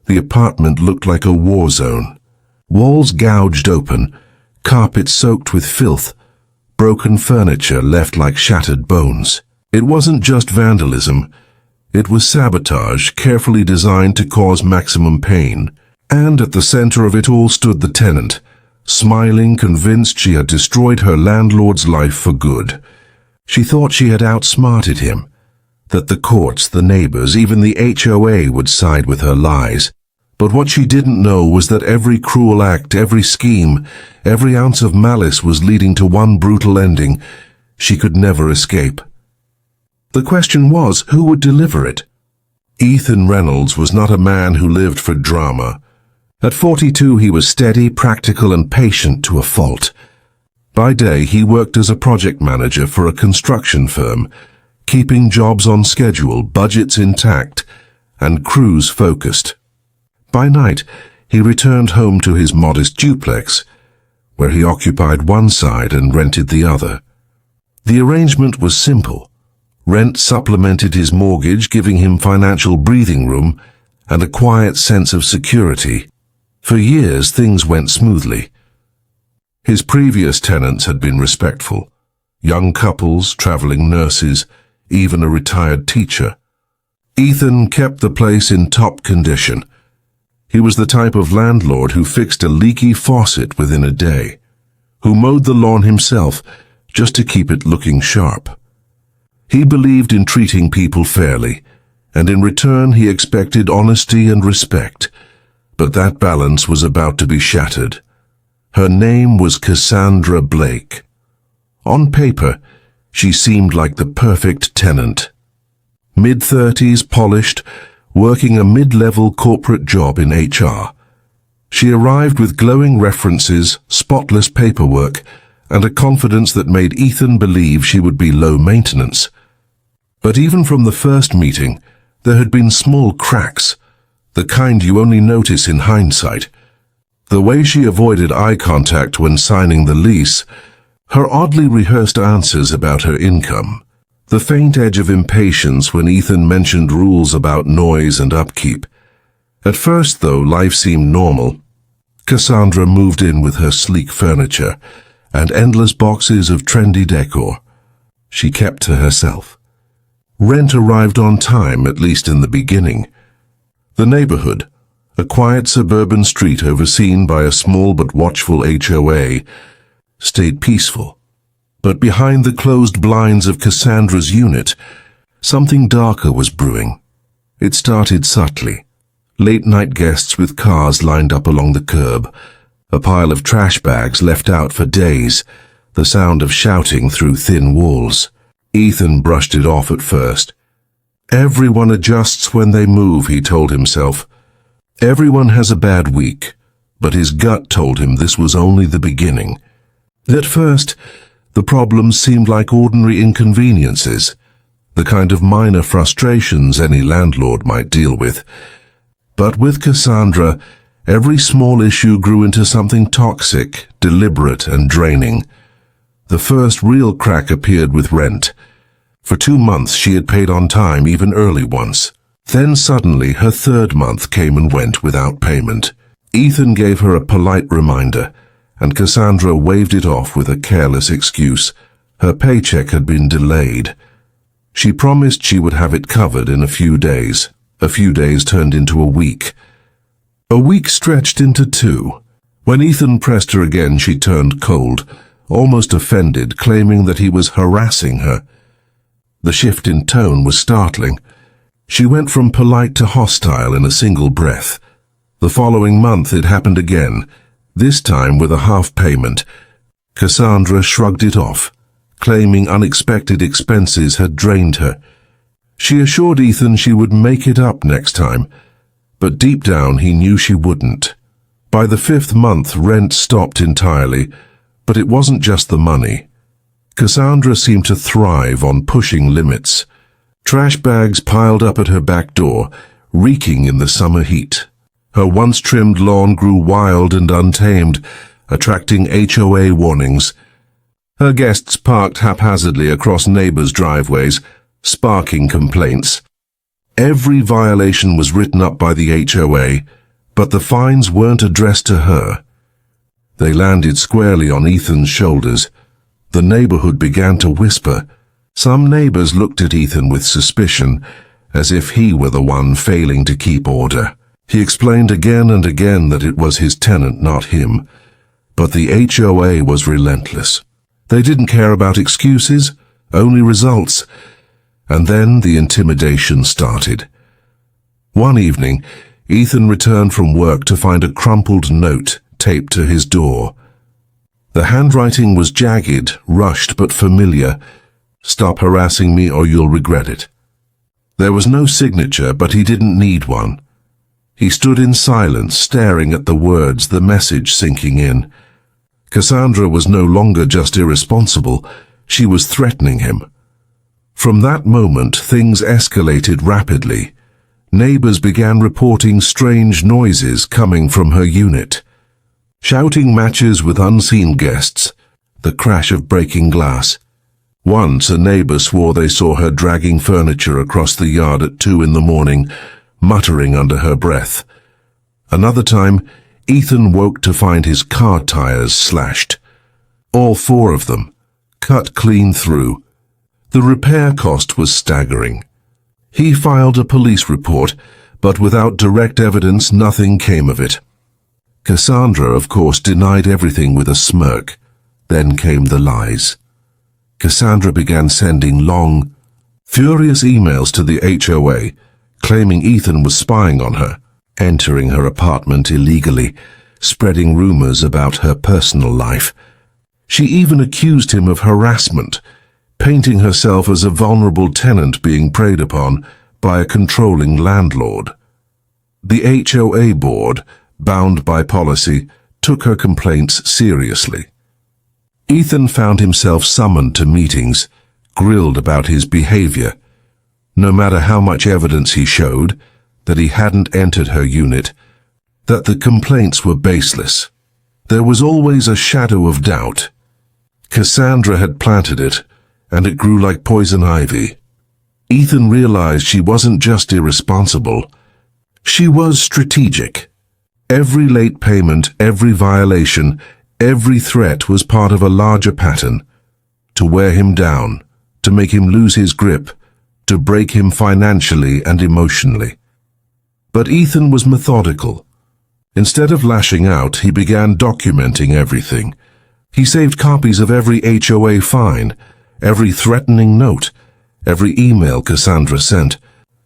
The apartment looked like a war zone. Walls gouged open, carpets soaked with filth, broken furniture left like shattered bones. It wasn't just vandalism. It was sabotage, carefully designed to cause maximum pain. And at the center of it all stood the tenant, smiling, convinced she had destroyed her landlord's life for good. She thought she had outsmarted him, that the courts, the neighbors, even the HOA would side with her lies. But what she didn't know was that every cruel act, every scheme, every ounce of malice was leading to one brutal ending she could never escape. The question was, who would deliver it? Ethan Reynolds was not a man who lived for drama. At 42, he was steady, practical, and patient to a fault. By day, he worked as a project manager for a construction firm, keeping jobs on schedule, budgets intact, and crews focused. By night, he returned home to his modest duplex, where he occupied one side and rented the other. The arrangement was simple. Rent supplemented his mortgage, giving him financial breathing room and a quiet sense of security. For years, things went smoothly. His previous tenants had been respectful. Young couples, traveling nurses, even a retired teacher. Ethan kept the place in top condition. He was the type of landlord who fixed a leaky faucet within a day, who mowed the lawn himself just to keep it looking sharp. He believed in treating people fairly, and in return he expected honesty and respect. But that balance was about to be shattered. Her name was Cassandra Blake. On paper, she seemed like the perfect tenant. Mid-30s, polished, working a mid-level corporate job in HR. She arrived with glowing references, spotless paperwork, and a confidence that made Ethan believe she would be low maintenance. But even from the first meeting, there had been small cracks, the kind you only notice in hindsight. The way she avoided eye contact when signing the lease, her oddly rehearsed answers about her income, the faint edge of impatience when Ethan mentioned rules about noise and upkeep. At first, though, life seemed normal. Cassandra moved in with her sleek furniture and endless boxes of trendy decor. She kept to herself. Rent arrived on time, at least in the beginning. The neighborhood, a quiet suburban street overseen by a small but watchful HOA, stayed peaceful. But behind the closed blinds of Cassandra's unit, something darker was brewing. It started subtly. Late-night guests with cars lined up along the curb, a pile of trash bags left out for days, the sound of shouting through thin walls. Ethan brushed it off at first. Everyone adjusts when they move, he told himself. Everyone has a bad week, but his gut told him this was only the beginning. At first, the problems seemed like ordinary inconveniences, the kind of minor frustrations any landlord might deal with. But with Cassandra, every small issue grew into something toxic, deliberate, and draining. The first real crack appeared with rent. For 2 months she had paid on time, even early once. Then suddenly her third month came and went without payment. Ethan gave her a polite reminder, and Cassandra waved it off with a careless excuse. Her paycheck had been delayed. She promised she would have it covered in a few days. A few days turned into a week. A week stretched into 2. When Ethan pressed her again, she turned cold, almost offended, claiming that he was harassing her. The shift in tone was startling. She went from polite to hostile in a single breath. The following month it happened again, this time with a half payment. Cassandra shrugged it off, claiming unexpected expenses had drained her. She assured Ethan she would make it up next time, but deep down he knew she wouldn't. By the 5th month, rent stopped entirely, but it wasn't just the money. Cassandra seemed to thrive on pushing limits. Trash bags piled up at her back door, reeking in the summer heat. Her once-trimmed lawn grew wild and untamed, attracting HOA warnings. Her guests parked haphazardly across neighbors' driveways, sparking complaints. Every violation was written up by the HOA, but the fines weren't addressed to her. They landed squarely on Ethan's shoulders. The neighborhood began to whisper. Some neighbors looked at Ethan with suspicion, as if he were the one failing to keep order. He explained again and again that it was his tenant, not him. But the HOA was relentless. They didn't care about excuses, only results. And then the intimidation started. One evening, Ethan returned from work to find a crumpled note taped to his door. The handwriting was jagged, rushed but familiar. "Stop harassing me or you'll regret it." There was no signature, but he didn't need one. He stood in silence, staring at the words, the message sinking in. Cassandra was no longer just irresponsible, she was threatening him. From that moment, things escalated rapidly. Neighbors began reporting strange noises coming from her unit. Shouting matches with unseen guests, the crash of breaking glass. Once a neighbor swore they saw her dragging furniture across the yard at 2 a.m, muttering under her breath. Another time, Ethan woke to find his car tires slashed. All 4 of them, cut clean through. The repair cost was staggering. He filed a police report, but without direct evidence, nothing came of it. Cassandra, of course, denied everything with a smirk. Then came the lies. Cassandra began sending long, furious emails to the HOA, claiming Ethan was spying on her, entering her apartment illegally, spreading rumors about her personal life. She even accused him of harassment, painting herself as a vulnerable tenant being preyed upon by a controlling landlord. The HOA board, bound by policy, took her complaints seriously. Ethan found himself summoned to meetings, grilled about his behavior. No matter how much evidence he showed, that he hadn't entered her unit, that the complaints were baseless, there was always a shadow of doubt. Cassandra had planted it, and it grew like poison ivy. Ethan realized she wasn't just irresponsible, she was strategic. Every late payment, every violation, every threat was part of a larger pattern. To wear him down, to make him lose his grip, to break him financially and emotionally. But Ethan was methodical. Instead of lashing out, he began documenting everything. He saved copies of every HOA fine, every threatening note, every email Cassandra sent.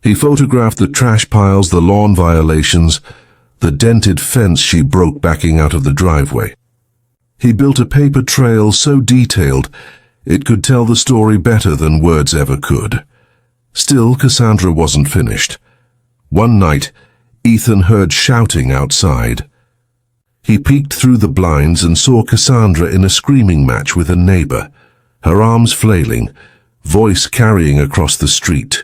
He photographed the trash piles, the lawn violations, the dented fence she broke backing out of the driveway. He built a paper trail so detailed it could tell the story better than words ever could. Still, Cassandra wasn't finished. One night, Ethan heard shouting outside. He peeked through the blinds and saw Cassandra in a screaming match with a neighbor, her arms flailing, voice carrying across the street.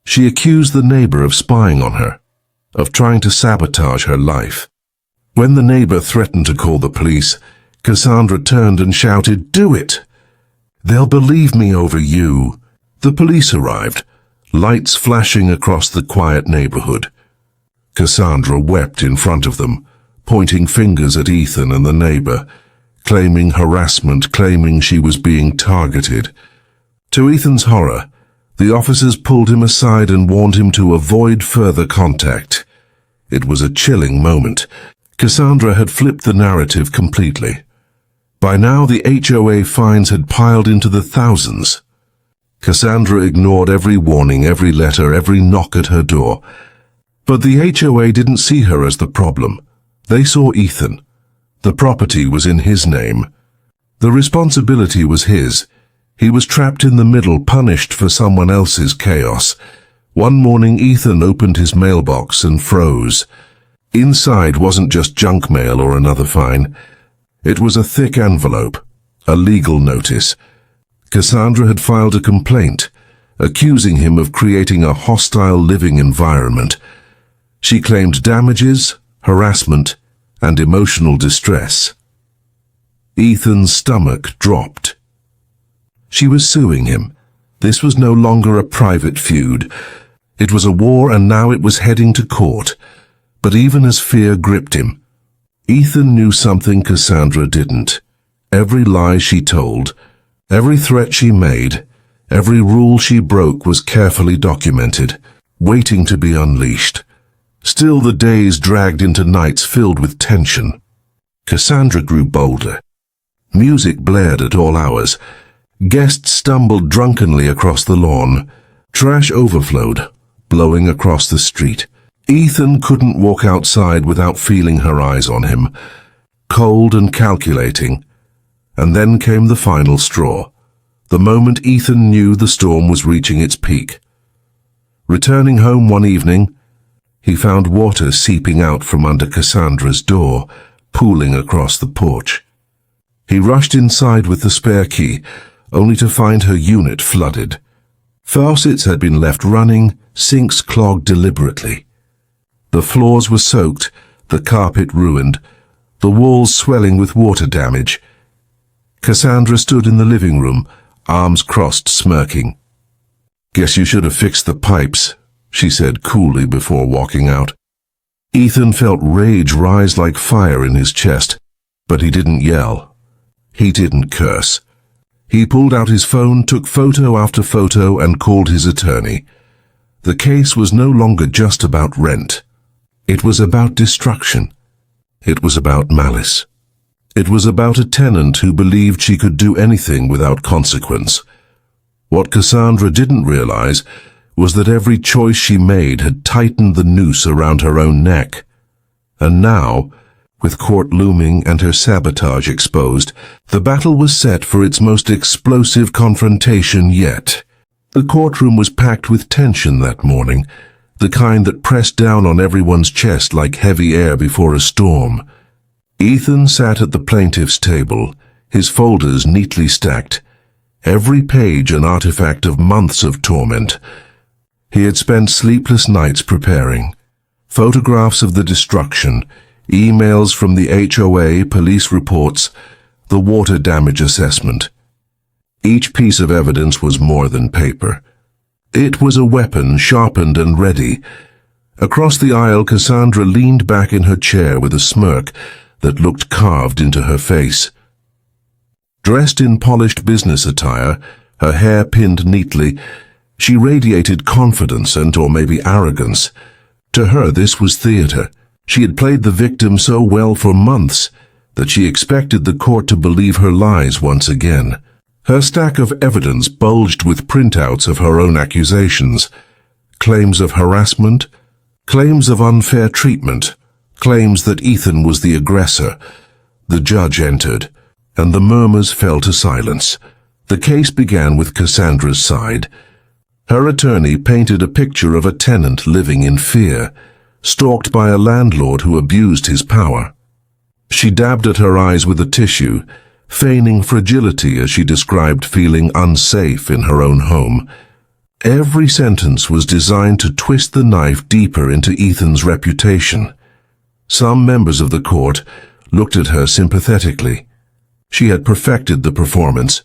She accused the neighbor of spying on her, of trying to sabotage her life. When the neighbor threatened to call the police, Cassandra turned and shouted, "Do it! They'll believe me over you." The police arrived, lights flashing across the quiet neighborhood. Cassandra wept in front of them, pointing fingers at Ethan and the neighbor, claiming harassment, claiming she was being targeted. To Ethan's horror, the officers pulled him aside and warned him to avoid further contact. It was a chilling moment. Cassandra had flipped the narrative completely. By now, the HOA fines had piled into the thousands. Cassandra ignored every warning, every letter, every knock at her door. But the HOA didn't see her as the problem. They saw Ethan. The property was in his name. The responsibility was his. He was trapped in the middle, punished for someone else's chaos. One morning, Ethan opened his mailbox and froze. Inside wasn't just junk mail or another fine. It was a thick envelope, a legal notice. Cassandra had filed a complaint, accusing him of creating a hostile living environment. She claimed damages, harassment, and emotional distress. Ethan's stomach dropped. She was suing him. This was no longer a private feud. It was a war, and now it was heading to court. But even as fear gripped him, Ethan knew something Cassandra didn't. Every lie she told, every threat she made, every rule she broke was carefully documented, waiting to be unleashed. Still, the days dragged into nights filled with tension. Cassandra grew bolder. Music blared at all hours. Guests stumbled drunkenly across the lawn. Trash overflowed, blowing across the street. Ethan couldn't walk outside without feeling her eyes on him, cold and calculating. And then came the final straw, the moment Ethan knew the storm was reaching its peak. Returning home one evening, he found water seeping out from under Cassandra's door, pooling across the porch. He rushed inside with the spare key, only to find her unit flooded. Faucets had been left running, sinks clogged deliberately. The floors were soaked, the carpet ruined, the walls swelling with water damage. Cassandra stood in the living room, arms crossed, smirking. "Guess you should have fixed the pipes," she said coolly before walking out. Ethan felt rage rise like fire in his chest, but he didn't yell. He didn't curse. He pulled out his phone, took photo after photo, and called his attorney. The case was no longer just about rent. It was about destruction. It was about malice. It was about a tenant who believed she could do anything without consequence. What Cassandra didn't realize was that every choice she made had tightened the noose around her own neck. And now, with court looming and her sabotage exposed, the battle was set for its most explosive confrontation yet. The courtroom was packed with tension that morning, the kind that pressed down on everyone's chest like heavy air before a storm. Ethan sat at the plaintiff's table, his folders neatly stacked, every page an artifact of months of torment. He had spent sleepless nights preparing. Photographs of the destruction, emails from the HOA, police reports, the water damage assessment. Each piece of evidence was more than paper. It was a weapon, sharpened and ready. Across the aisle, Cassandra leaned back in her chair with a smirk that looked carved into her face. Dressed in polished business attire, her hair pinned neatly, she radiated confidence or maybe arrogance. To her, this was theater. She had played the victim so well for months that she expected the court to believe her lies once again. Her stack of evidence bulged with printouts of her own accusations, claims of harassment, claims of unfair treatment, claims that Ethan was the aggressor. The judge entered, and the murmurs fell to silence. The case began with Cassandra's side. Her attorney painted a picture of a tenant living in fear, stalked by a landlord who abused his power. She dabbed at her eyes with a tissue, feigning fragility as she described feeling unsafe in her own home. Every sentence was designed to twist the knife deeper into Ethan's reputation. Some members of the court looked at her sympathetically. She had perfected the performance,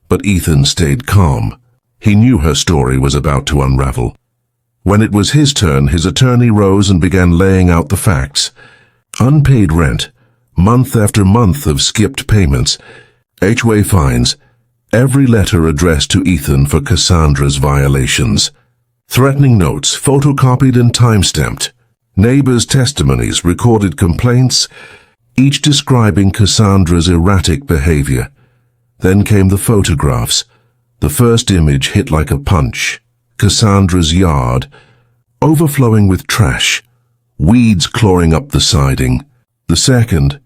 but Ethan stayed calm. He knew her story was about to unravel. When it was his turn, his attorney rose and began laying out the facts. Unpaid rent, month after month of skipped payments, HOA fines, every letter addressed to Ethan for Cassandra's violations. Threatening notes, photocopied and time-stamped. Neighbors' testimonies, recorded complaints, each describing Cassandra's erratic behavior. Then came the photographs. The first image hit like a punch. Cassandra's yard, overflowing with trash, weeds clawing up the siding. The second,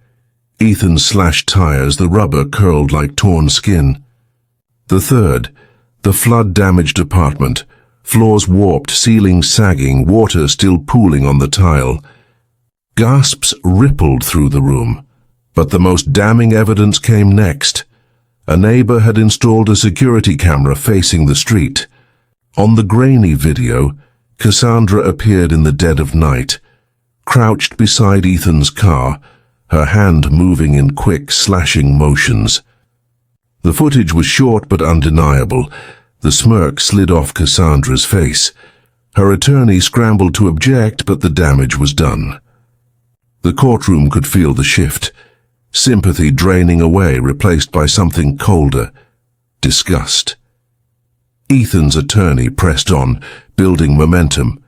Ethan's slashed tires, the rubber curled like torn skin. The third, the flood-damaged apartment, floors warped, ceilings sagging, water still pooling on the tile. Gasps rippled through the room, but the most damning evidence came next. A neighbor had installed a security camera facing the street. On the grainy video, Cassandra appeared in the dead of night, crouched beside Ethan's car, her hand moving in quick, slashing motions. The footage was short but undeniable. The smirk slid off Cassandra's face. Her attorney scrambled to object, but the damage was done. The courtroom could feel the shift, sympathy draining away, replaced by something colder, disgust. Ethan's attorney pressed on, building momentum.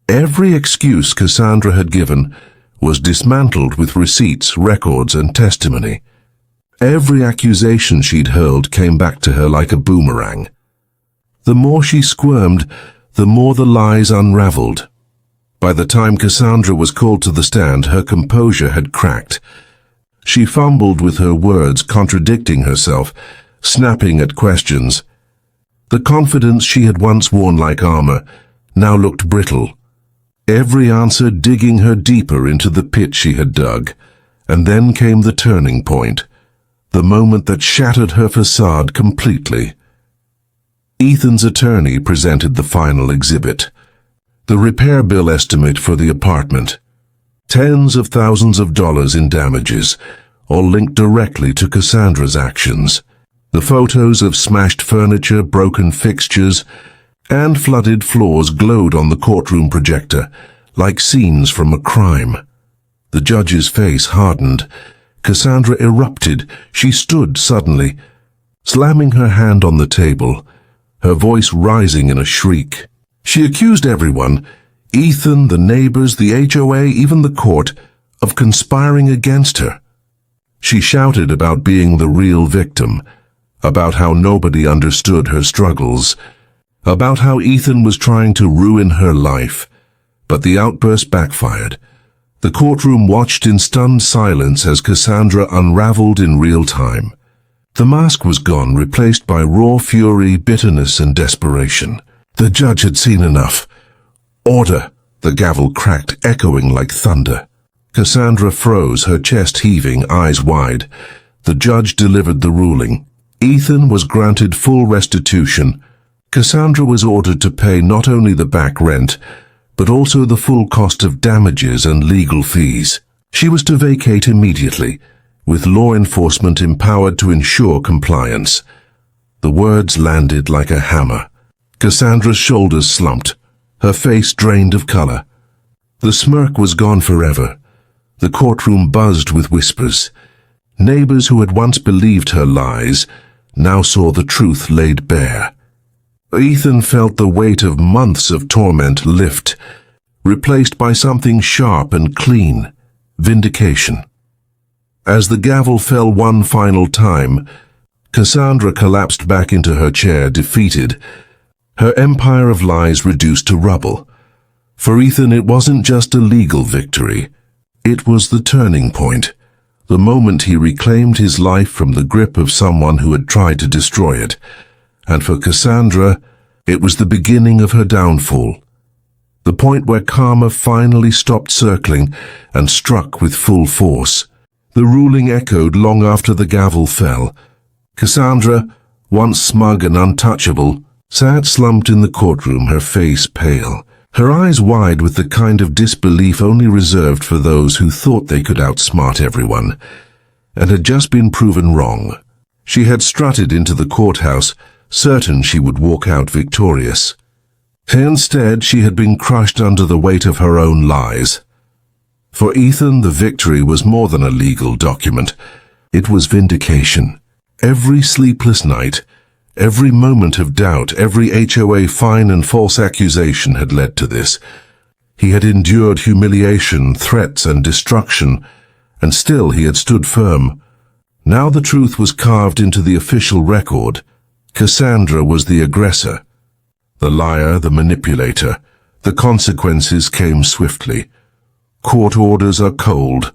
Every excuse Cassandra had given was dismantled with receipts, records, and testimony. Every accusation she'd hurled came back to her like a boomerang. The more she squirmed, the more the lies unraveled. By the time Cassandra was called to the stand, her composure had cracked. She fumbled with her words, contradicting herself, snapping at questions. The confidence she had once worn like armor now looked brittle. Every answer digging her deeper into the pit she had dug. And then came the turning point, the moment that shattered her facade completely. Ethan's attorney presented the final exhibit. The repair bill estimate for the apartment. Tens of thousands of dollars in damages, all linked directly to Cassandra's actions. The photos of smashed furniture, broken fixtures, and flooded floors glowed on the courtroom projector, like scenes from a crime. The judge's face hardened. Cassandra erupted. She stood suddenly, slamming her hand on the table, her voice rising in a shriek. She accused everyone, Ethan, the neighbors, the HOA, even the court, of conspiring against her. She shouted about being the real victim, about how nobody understood her struggles, about how Ethan was trying to ruin her life. But the outburst backfired. The courtroom watched in stunned silence as Cassandra unraveled in real time. The mask was gone, replaced by raw fury, bitterness, and desperation. The judge had seen enough. Order! The gavel cracked, echoing like thunder. Cassandra froze, her chest heaving, eyes wide. The judge delivered the ruling. Ethan was granted full restitution. Cassandra was ordered to pay not only the back rent, but also the full cost of damages and legal fees. She was to vacate immediately, with law enforcement empowered to ensure compliance. The words landed like a hammer. Cassandra's shoulders slumped, her face drained of color. The smirk was gone forever. The courtroom buzzed with whispers. Neighbors who had once believed her lies now saw the truth laid bare. Ethan felt the weight of months of torment lift, replaced by something sharp and clean, vindication. As the gavel fell one final time, Cassandra collapsed back into her chair, defeated, her empire of lies reduced to rubble. For Ethan, it wasn't just a legal victory. It was the turning point, the moment he reclaimed his life from the grip of someone who had tried to destroy it. And for Cassandra, it was the beginning of her downfall, the point where karma finally stopped circling and struck with full force. The ruling echoed long after the gavel fell. Cassandra, once smug and untouchable, sat slumped in the courtroom, her face pale, her eyes wide with the kind of disbelief only reserved for those who thought they could outsmart everyone, and had just been proven wrong. She had strutted into the courthouse, certain she would walk out victorious. Instead, she had been crushed under the weight of her own lies. For Ethan, the victory was more than a legal document. It was vindication. Every sleepless night, every moment of doubt, every HOA fine and false accusation had led to this. He had endured humiliation, threats, and destruction, and still he had stood firm. Now the truth was carved into the official record. Cassandra was the aggressor, the liar, the manipulator. The consequences came swiftly. Court orders are cold,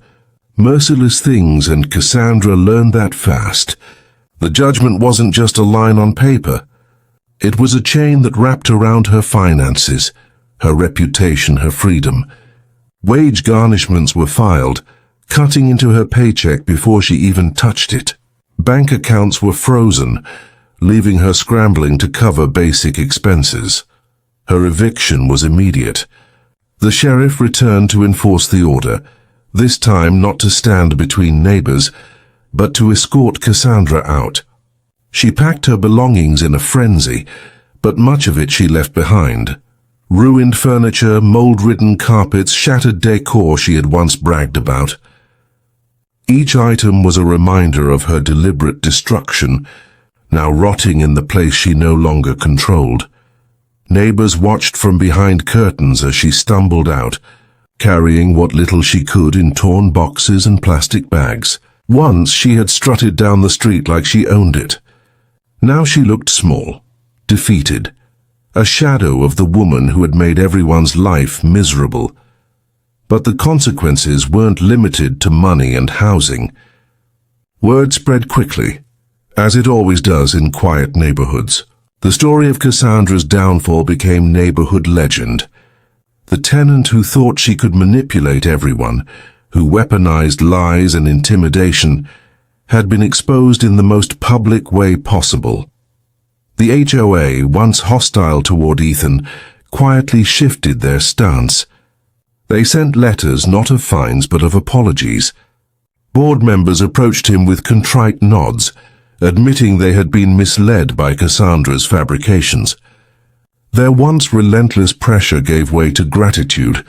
merciless things, and Cassandra learned that fast. The judgment wasn't just a line on paper. It was a chain that wrapped around her finances, her reputation, her freedom. Wage garnishments were filed, cutting into her paycheck before she even touched it. Bank accounts were frozen, leaving her scrambling to cover basic expenses. Her eviction was immediate. The sheriff returned to enforce the order, this time not to stand between neighbors, but to escort Cassandra out. She packed her belongings in a frenzy, but much of it she left behind. Ruined furniture, mold-ridden carpets, shattered decor she had once bragged about. Each item was a reminder of her deliberate destruction, now rotting in the place she no longer controlled. Neighbors watched from behind curtains as she stumbled out, carrying what little she could in torn boxes and plastic bags. Once she had strutted down the street like she owned it. Now she looked small, defeated, a shadow of the woman who had made everyone's life miserable. But the consequences weren't limited to money and housing. Word spread quickly, as it always does in quiet neighborhoods. The story of Cassandra's downfall became neighborhood legend. The tenant who thought she could manipulate everyone, who weaponized lies and intimidation, had been exposed in the most public way possible. The HOA, once hostile toward Ethan, quietly shifted their stance. They sent letters not of fines but of apologies. Board members approached him with contrite nods, admitting they had been misled by Cassandra's fabrications. Their once relentless pressure gave way to gratitude,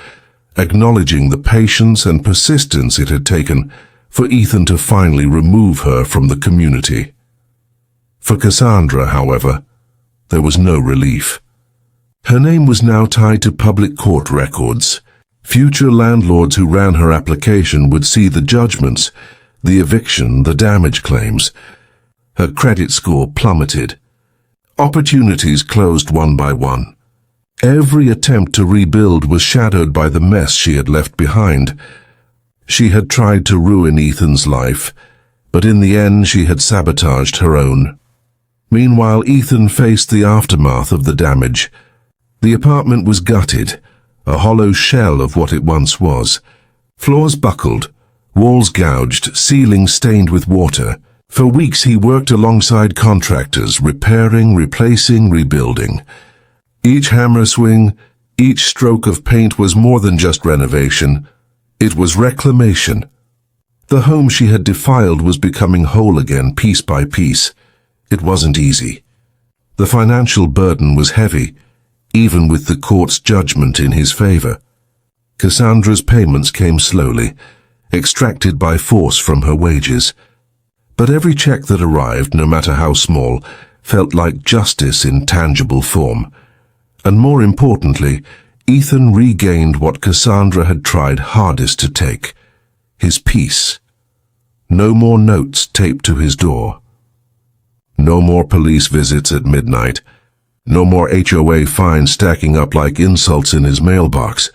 acknowledging the patience and persistence it had taken for Ethan to finally remove her from the community. For Cassandra, however, there was no relief. Her name was now tied to public court records. Future landlords who ran her application would see the judgments, the eviction, the damage claims. Her credit score plummeted. Opportunities closed one by one. Every attempt to rebuild was shadowed by the mess she had left behind. She had tried to ruin Ethan's life, but in the end she had sabotaged her own. Meanwhile, Ethan faced the aftermath of the damage. The apartment was gutted, a hollow shell of what it once was. Floors buckled, walls gouged, ceilings stained with water. For weeks he worked alongside contractors, repairing, replacing, rebuilding. Each hammer swing, each stroke of paint was more than just renovation. It was reclamation. The home she had defiled was becoming whole again, piece by piece. It wasn't easy. The financial burden was heavy, even with the court's judgment in his favor. Cassandra's payments came slowly, extracted by force from her wages. But every check that arrived, no matter how small, felt like justice in tangible form. And more importantly, Ethan regained what Cassandra had tried hardest to take, his peace. No more notes taped to his door. No more police visits at midnight. No more HOA fines stacking up like insults in his mailbox.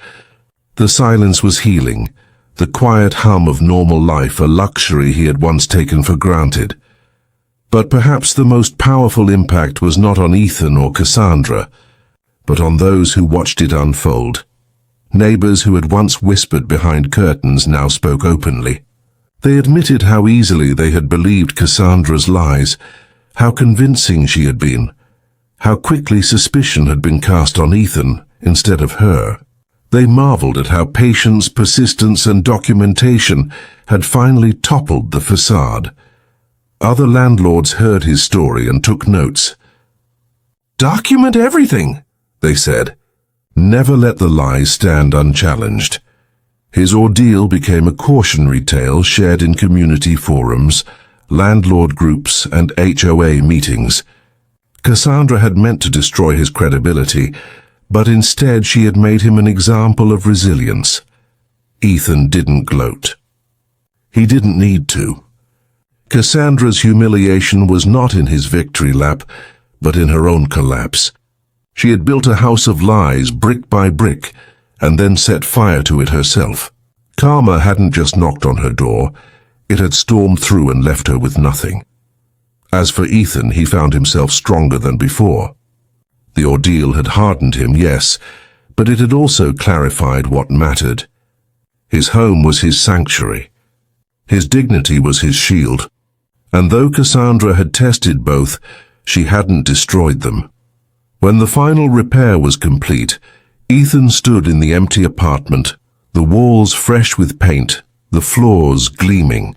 The silence was healing, the quiet hum of normal life, a luxury he had once taken for granted. But perhaps the most powerful impact was not on Ethan or Cassandra, but on those who watched it unfold. Neighbors who had once whispered behind curtains now spoke openly. They admitted how easily they had believed Cassandra's lies, how convincing she had been, how quickly suspicion had been cast on Ethan instead of her. They marveled at how patience, persistence, and documentation had finally toppled the facade. Other landlords heard his story and took notes. "Document everything," they said. Never let the lies stand unchallenged. His ordeal became a cautionary tale shared in community forums, landlord groups, and HOA meetings. Cassandra had meant to destroy his credibility, but instead she had made him an example of resilience. Ethan didn't gloat. He didn't need to. Cassandra's humiliation was not in his victory lap, but in her own collapse. She had built a house of lies, brick by brick, and then set fire to it herself. Karma hadn't just knocked on her door, it had stormed through and left her with nothing. As for Ethan, he found himself stronger than before. The ordeal had hardened him, yes, but it had also clarified what mattered. His home was his sanctuary. His dignity was his shield. And though Cassandra had tested both, she hadn't destroyed them. When the final repair was complete, Ethan stood in the empty apartment, the walls fresh with paint, the floors gleaming.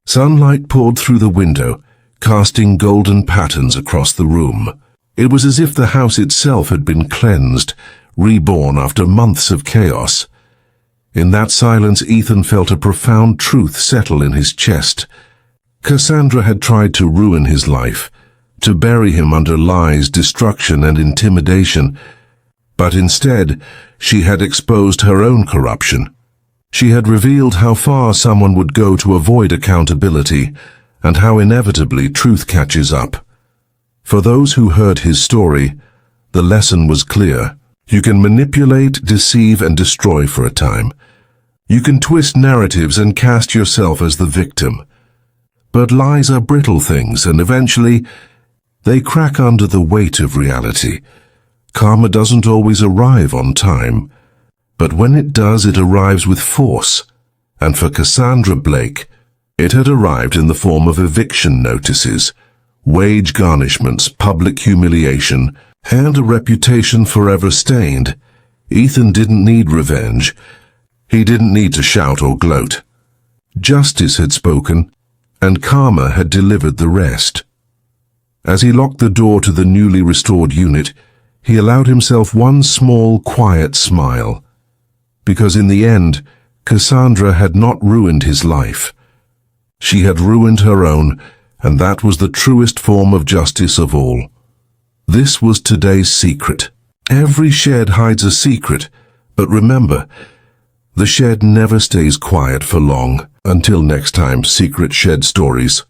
Sunlight poured through the window, casting golden patterns across the room. It was as if the house itself had been cleansed, reborn after months of chaos. In that silence, Ethan felt a profound truth settle in his chest. Cassandra had tried to ruin his life, to bury him under lies, destruction, and intimidation. But instead, she had exposed her own corruption. She had revealed how far someone would go to avoid accountability, and how inevitably truth catches up. For those who heard his story, the lesson was clear. You can manipulate, deceive, and destroy for a time. You can twist narratives and cast yourself as the victim. But lies are brittle things, and eventually, they crack under the weight of reality. Karma doesn't always arrive on time, but when it does, it arrives with force. And for Cassandra Blake, it had arrived in the form of eviction notices, wage garnishments, public humiliation, and a reputation forever stained. Ethan didn't need revenge. He didn't need to shout or gloat. Justice had spoken, and karma had delivered the rest. As he locked the door to the newly restored unit, he allowed himself one small, quiet smile. Because in the end, Cassandra had not ruined his life. She had ruined her own, and that was the truest form of justice of all. This was today's secret. Every shed hides a secret, but remember, the shed never stays quiet for long. Until next time, Secret Shed Stories.